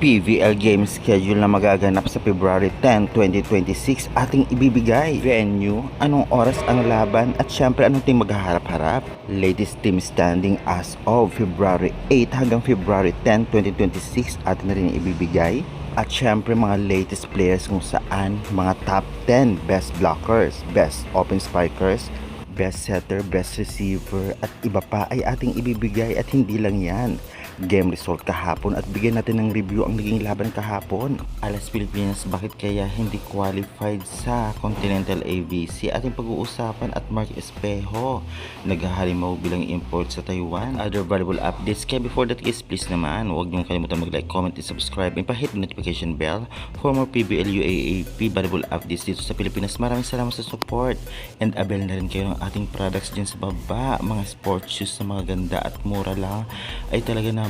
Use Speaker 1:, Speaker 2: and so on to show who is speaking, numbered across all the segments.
Speaker 1: PVL game schedule na magaganap sa February 10, 2026 ating ibibigay. Venue, anong oras ang laban at syempre anong team maghaharap-harap. Latest team standing as of February 8 hanggang February 10, 2026 atin na rin ibibigay. At syempre mga latest players kung saan mga top 10 best blockers, best open spikers, best setter, best receiver at iba pa ay ating ibibigay. At hindi lang yan, game result kahapon at bigyan natin ng review ang naging laban kahapon. Alas Pilipinas, bakit kaya hindi qualified sa Continental AVC? Ating pag-uusapan at Mark Espejo naghahalimaw bilang import sa Taiwan. Other valuable updates. Kaya before that guys, please naman huwag niyong kalimutan mag-like, comment, and subscribe and pa-hit the notification bell for more PBL UAAP valuable updates dito sa Pilipinas. Maraming salamat sa support and avail na rin kayo ng ating products dyan sa baba. Mga sports shoes na mga ganda at mura lang ay talaga namang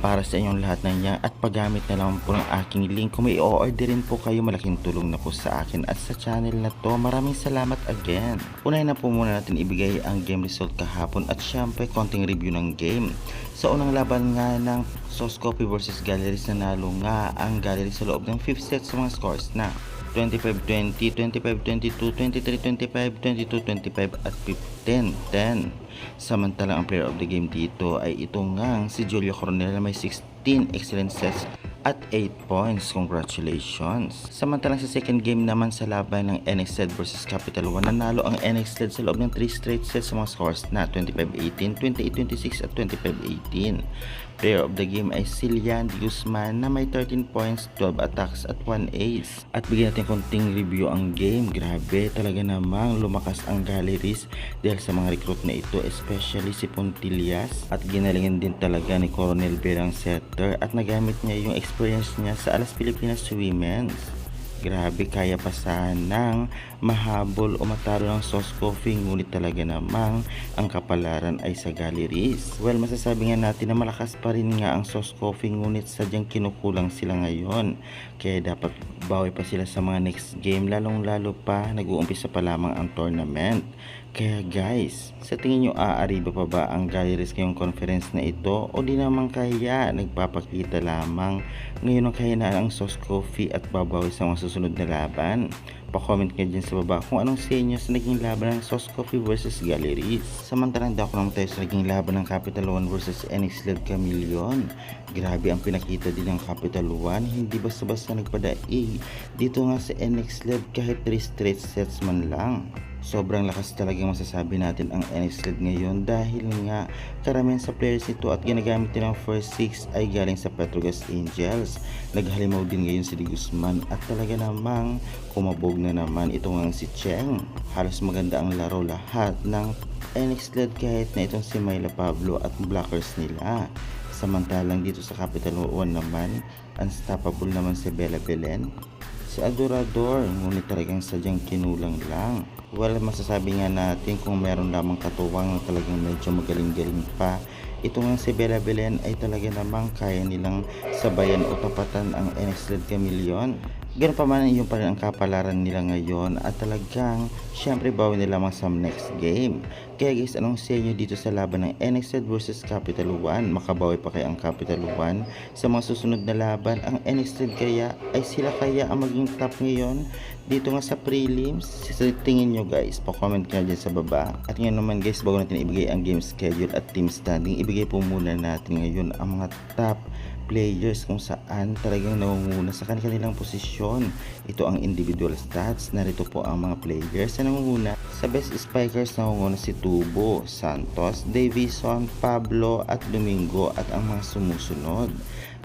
Speaker 1: para sa inyong lahat na niya. At paggamit na lang po ng aking link kung may i-orderin po kayo, malaking tulong na po sa akin at sa channel na to. Maraming salamat again. Unahin na po muna natin ibigay ang game result kahapon at syempre konting review ng game. Sa unang laban nga ng Soscopy versus Galleries, nanalo nga ang Galleries sa loob ng 5th set sa mga scores na 25-20, 25-22, 23-25, 22-25 at 15-10. Samantalang ang player of the game dito ay ito ngang si Julio Coronel na may 16 excellent sets at 8 points. Congratulations. Samantalang sa second game naman sa laban ng NXZ versus Capital One, nanalo ang NXZ sa loob ng 3 straight sets sa mga scores na 25-18, 28-26 at 25-18. Player of the game ay si Lian de Guzman na may 13 points, 12 attacks at 1 ace. At bigyan natin konting review ang game. Grabe, talaga namang lumakas ang Galleries dahil sa mga recruit na ito, especially si Pontillas. At ginalingan din talaga ni Coronel bilang setter at nagamit niya yung experience niya sa Alas Pilipinas Women's. Grabe, kaya pa sanang mahabol o matalo ng Soscopy, ngunit talaga namang ang kapalaran ay sa Galleries. Well, masasabi nga natin na malakas pa rin nga ang Soscopy, ngunit sadyang kinukulang sila ngayon. Kaya dapat bawi pa sila sa mga next game, lalong lalo pa nag-uumpisa pa lamang ang tournament. Kaya guys, sa tingin nyo aariba pa ba ang Galleries ngayong conference na ito o di naman kaya nagpapakita lamang ngayon ang kahinaan ang Soscopy at babawi sa mga susunod na laban? Pa-comment nga dyan sa baba kung anong sa inyo sa naging laban ng Soscopy versus Galleries. Samantalang dako naman tayo sa naging laban ng Capital One versus NXZ Chameleon. Grabe ang pinakita din ng Capital One, hindi basta-basta nagpadaig dito nga sa NXZ kahit 3 straight sets man lang. Sobrang lakas talagang masasabi natin ang NXZ ngayon dahil nga karamihan sa players nito at ginagamit nilang first 6 ay galing sa Petrogas Angels. Naghalimaw din ngayon si De Guzman at talaga namang kumabog na naman ito nga si Cheng. Halos maganda ang laro lahat ng NXZ kahit na itong si Myla Pablo at blockers nila. Samantalang dito sa Capital One naman, unstoppable naman si Bella Belen, si Adorador, ngunit talagang sadyang kinulang lang. Well, masasabi nga natin kung meron lamang katuwang na talagang medyo magaling-galing pa, ito nga si Bella Belen ay talaga namang kaya nilang sabayan o tapatan ang NXZ Chameleon. Ganun pa man yung pa rin ang kapalaran nila ngayon at talagang syempre bawi nila lamang sa next game. Kaya guys, anong sa inyo dito sa laban ng NXZ versus Capital One? Makabawi pa kaya ang Capital One sa mga susunod na laban? Ang NXZ kaya ay sila kaya ang maging top ngayon dito nga sa prelims? Sa tingin nyo guys, pa-comment nga dyan sa baba. At ngayon naman guys, bago natin ibigay ang game schedule at team standing, ibigay po muna natin ngayon ang mga top players kung saan talagang nangunguna sa kanilang posisyon. Ito ang individual stats. Narito po ang mga players na nangunguna. Sa best spikers nangunguna si Tubo, Santos, Davison, Pablo at Domingo at ang mga sumusunod.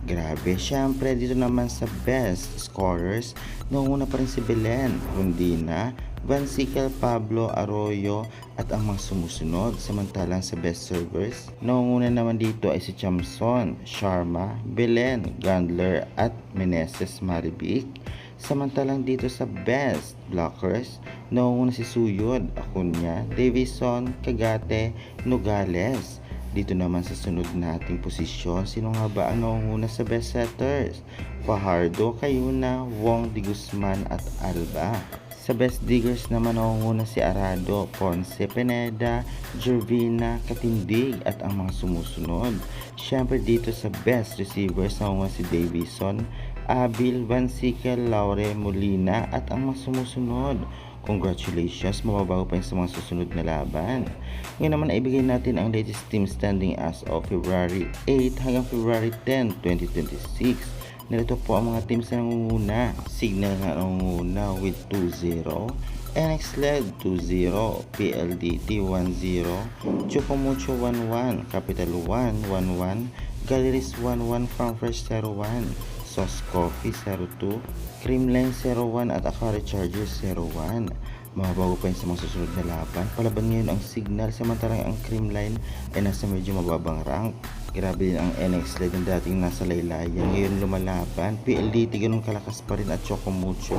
Speaker 1: Grabe, syempre dito naman sa best scorers nangunguna pa rin si Belen, Rondina, Van Sickle, Pablo, Arroyo at ang mga sumusunod. Samantalang sa best servers, nangunguna naman dito ay si Chamson, Sharma, Belen, Gandler at Meneses Maribic. Samantalang dito sa best blockers, nangunguna si Suyod, Acuña, Davison, Cagate, Nogales. Dito naman sa sunod nating posisyon, sino nga ba ang nangunguna sa best setters? Fajardo, Cayuna, Wong, De Guzman at Alba. Sa best diggers naman nangunguna si Arado, Ponce, Pineda, Jervina, Katindig at ang mga sumusunod. Siyempre dito sa best receivers nangunguna si Davison, Abil, Vansical, Laure, Molina at ang mga sumusunod. Congratulations, mababago pa yun sa mga susunod na laban. Ngayon naman ibigay natin ang latest team standing as of February 8 hanggang February 10, 2026. Nilito po ang mga teams na nangunguna. Signal na nangunguna with 2-0. NX LED 2-0. PLDT 1-0. Chocomucho 1-1. Capital 1 1-1. Galleries 1-1. Farmfresh 0-1. Sauce Coffee 0-2. Creamline 0-1 at Akari Chargers 0-1. Mababago pa yun sa mga susunod na laban. Palaban ngayon ang Signal, samantalang ang Creamline ay nasa medyo mababang rank. Grabe din ang NX LED ng dating nasa laylayan, ngayon lumalaban. PLDT ganun kalakas pa rin at Chocomucho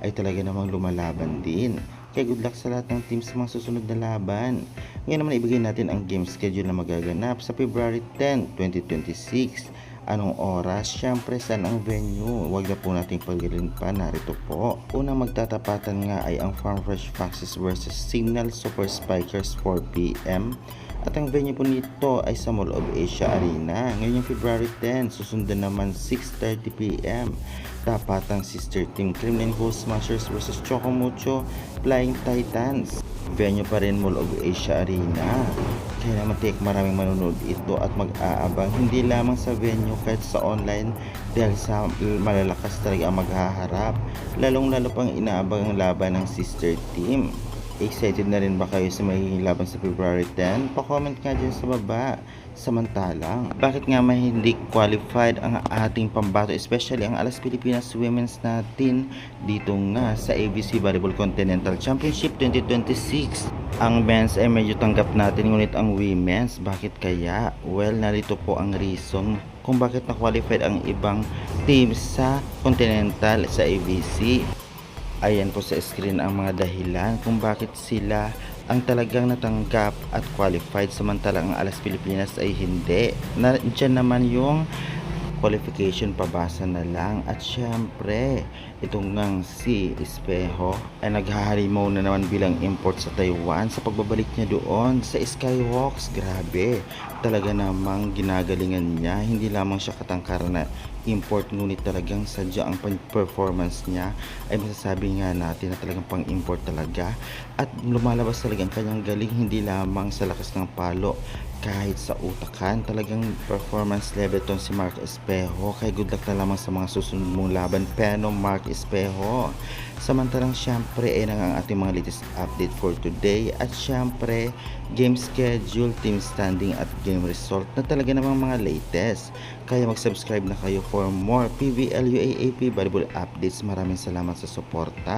Speaker 1: ay talaga namang lumalaban din. Kaya good luck sa lahat ng teams sa mga susunod na laban. Ngayon naman ibigay natin ang game schedule na magaganap sa February 10, 2026. Anong oras? Siyempre, saan ang venue? Huwag na po nating paggalin pa, narito po. Unang magtatapatan nga ay ang Farmfresh Foxes vs Signal Super Spikers 4pm. At ang venue po nito ay sa Mall of Asia Arena. Ngayon yung February 10, susundan naman 6:30pm. Tapatang sister team Creamline Gold Smashers vs Chocomucho Flying Titans. Venue pa rin Mall of Asia Arena. Kaya naman maraming manonood ito at mag-aabang hindi lamang sa venue kahit sa online dahil sa malalakas talaga ang maghaharap. Lalong lalo pang inaabang ang laban ng sister team. Excited na rin ba kayo sa magiging laban sa February 10? Pa-comment nga dyan sa baba. Samantalang, bakit nga may hindi qualified ang ating pambato, especially ang Alas Pilipinas Women's natin dito nga sa ABC Volleyball Continental Championship 2026? Ang men's ay medyo tanggap natin, ngunit ang women's, bakit kaya? Well, narito po ang reason kung bakit na-qualified ang ibang teams sa Continental sa ABC. Ayan po sa screen ang mga dahilan kung bakit sila ang talagang natanggap at qualified samantalang ang Alas Pilipinas ay hindi. Diyan naman yung qualification, pabasa na lang. At syempre, itong ngang si Espejo ay naghahalimaw na naman bilang import sa Taiwan sa pagbabalik niya doon sa Skyhawks. Grabe, talaga namang ginagalingan niya. Hindi lamang siya katangkar na import, ngunit talagang sadya ang performance niya ay masasabi nga natin na talagang pang import talaga. At lumalabas talaga ang kanyang galing, hindi lamang sa lakas ng palo, kahit sa utakan. Talagang performance level ton si Mark Espejo. Kaya good luck na lamang sa mga susunod mong laban, Peno Mark Espejo. Samantalang syempre ay ang ating mga latest update for today. At syempre game schedule, team standing at game result na talaga namang mga latest. Kaya mag-subscribe na kayo for more PVL UAAP volleyball updates. Maraming salamat sa suporta.